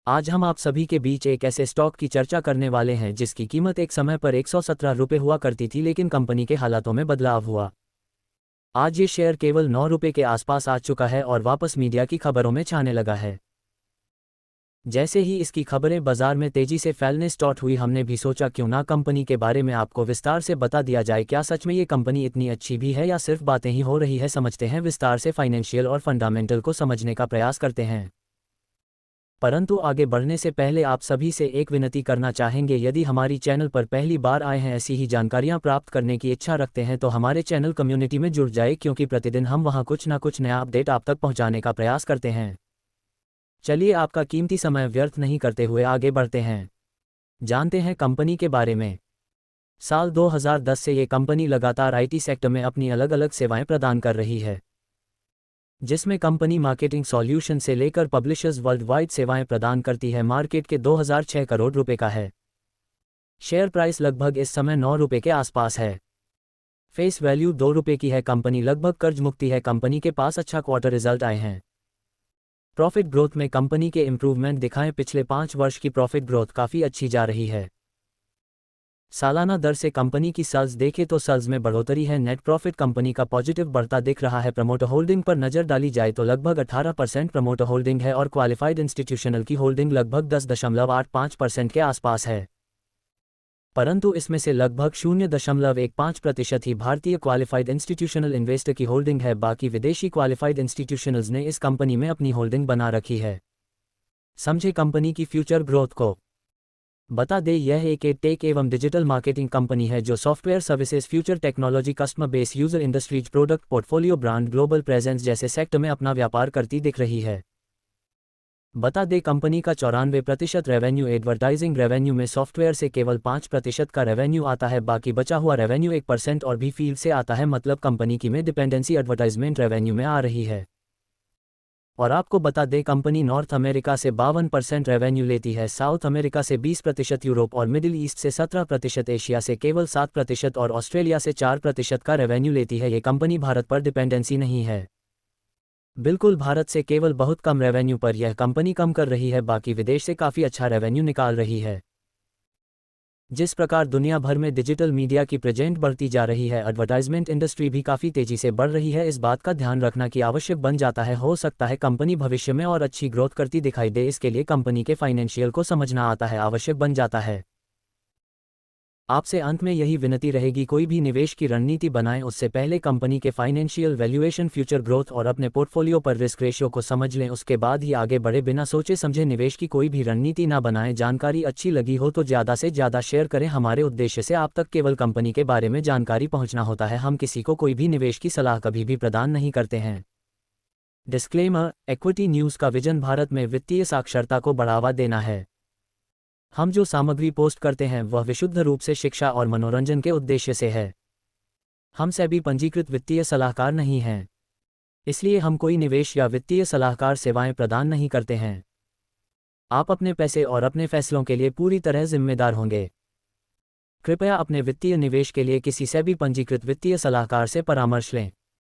आज हम आप सभी के बीच एक ऐसे स्टॉक की चर्चा करने वाले हैं जिसकी कीमत एक समय पर 117 रुपये हुआ करती थी, लेकिन कंपनी के हालातों में बदलाव हुआ। आज ये शेयर केवल 9 रुपये के आसपास आ चुका है और वापस मीडिया की खबरों में छाने लगा है। जैसे ही इसकी खबरें बाजार में तेजी से फैलने स्टार्ट हुई, हमने भी सोचा क्यों ना कंपनी के बारे में आपको विस्तार से बता दिया जाए। क्या सच में ये कंपनी इतनी अच्छी भी है या सिर्फ बातें ही हो रही है? समझते हैं विस्तार से, फाइनेंशियल और फंडामेंटल को समझने का प्रयास करते हैं। परंतु आगे बढ़ने से पहले आप सभी से एक विनती करना चाहेंगे, यदि हमारी चैनल पर पहली बार आए हैं, ऐसी ही जानकारियां प्राप्त करने की इच्छा रखते हैं तो हमारे चैनल कम्युनिटी में जुड़ जाए, क्योंकि प्रतिदिन हम वहां कुछ ना कुछ नया अपडेट आप तक पहुंचाने का प्रयास करते हैं। चलिए आपका कीमती समय व्यर्थ नहीं करते हुए आगे बढ़ते हैं, जानते हैं कंपनी के बारे में। साल 2010 से ये कंपनी लगातार आईटी सेक्टर में अपनी अलग अलग सेवाएं प्रदान कर रही है, जिसमें कंपनी मार्केटिंग सॉल्यूशन से लेकर पब्लिशर्स वर्ल्ड वाइड सेवाएं प्रदान करती है। मार्केट के 2006 करोड़ रुपए का है। शेयर प्राइस लगभग इस समय 9 रुपये के आसपास है। फेस वैल्यू 2 रुपये की है। कंपनी लगभग कर्ज मुक्ति है। कंपनी के पास अच्छा क्वार्टर रिजल्ट आए हैं। प्रॉफिट ग्रोथ में कंपनी के इंप्रूवमेंट दिखाएं। पिछले 5 वर्ष की प्रॉफिट ग्रोथ काफ़ी अच्छी जा रही है। सालाना दर से कंपनी की सेल्स देखें तो सेल्स में बढ़ोतरी है। नेट प्रॉफिट कंपनी का पॉजिटिव बढ़ता दिख रहा है। प्रमोटर होल्डिंग पर नज़र डाली जाए तो लगभग 18% प्रमोटर होल्डिंग है और क्वालिफाइड इंस्टीट्यूशनल की होल्डिंग लगभग 10.85% के आसपास है। परंतु इसमें से लगभग 0.15% ही भारतीय क्वालिफाइड इंस्टीट्यूशनल इन्वेस्टर की होल्डिंग है। बाकी विदेशी क्वालिफाइड इंस्टीट्यूशनल्स ने इस कंपनी में अपनी होल्डिंग बना रखी है। समझे कंपनी की फ्यूचर ग्रोथ को। बता दें, यह एक टेक एवं डिजिटल मार्केटिंग कंपनी है जो software services, future technology, customer base, user industries, product portfolio, brand, global presence जैसे सेक्टर में अपना व्यापार करती दिख रही है। बता दें, कंपनी का 94% रेवेन्यू एडवर्टाइजिंग रेवेन्यू में सॉफ्टवेयर से केवल 5% का रेवेन्यू आता है। बाकी बचा हुआ रेवेन्यू 1% और भी फील्ड से आता है। मतलब कंपनी की में डिपेंडेंसी एडवर्टाइजमेंट रेवेन्यू में आ रही है। और आपको बता दें, कंपनी नॉर्थ अमेरिका से 52% रेवेन्यू लेती है, साउथ अमेरिका से 20%, यूरोप और मिडिल ईस्ट से 17%, एशिया से केवल 7% और ऑस्ट्रेलिया से 4% का रेवेन्यू लेती है। ये कंपनी भारत पर डिपेंडेंसी नहीं है। बिल्कुल, भारत से केवल बहुत कम रेवेन्यू पर यह कंपनी कम कर रही है। बाकी विदेश से काफ़ी अच्छा रेवेन्यू निकाल रही है। जिस प्रकार दुनिया भर में डिजिटल मीडिया की प्रेजेंट बढ़ती जा रही है, एडवर्टाइजमेंट इंडस्ट्री भी काफ़ी तेज़ी से बढ़ रही है। इस बात का ध्यान रखना कि आवश्यक बन जाता है। हो सकता है कंपनी भविष्य में और अच्छी ग्रोथ करती दिखाई दे, इसके लिए कंपनी के फाइनेंशियल को समझना आता है, आवश्यक बन जाता है। आपसे अंत में यही विनती रहेगी, कोई भी निवेश की रणनीति बनाएं उससे पहले कंपनी के फाइनेंशियल वैल्यूएशन, फ्यूचर ग्रोथ और अपने पोर्टफोलियो पर रिस्क रेशियो को समझ लें, उसके बाद ही आगे बढ़े। बिना सोचे समझे निवेश की कोई भी रणनीति ना बनाएं। जानकारी अच्छी लगी हो तो ज़्यादा से ज़्यादा शेयर करें। हमारे उद्देश्य से आप तक केवल कंपनी के बारे में जानकारी पहुंचना होता है। हम किसी को कोई भी निवेश की सलाह कभी भी प्रदान नहीं करते हैं। डिस्क्लेमर: इक्विटी न्यूज़ का विजन भारत में वित्तीय साक्षरता को बढ़ावा देना है। हम जो सामग्री पोस्ट करते हैं वह विशुद्ध रूप से शिक्षा और मनोरंजन के उद्देश्य से है। हम सेबी पंजीकृत वित्तीय सलाहकार नहीं हैं, इसलिए हम कोई निवेश या वित्तीय सलाहकार सेवाएं प्रदान नहीं करते हैं। आप अपने पैसे और अपने फैसलों के लिए पूरी तरह जिम्मेदार होंगे। कृपया अपने वित्तीय निवेश के लिए किसी सेबी पंजीकृत वित्तीय सलाहकार से परामर्श लें।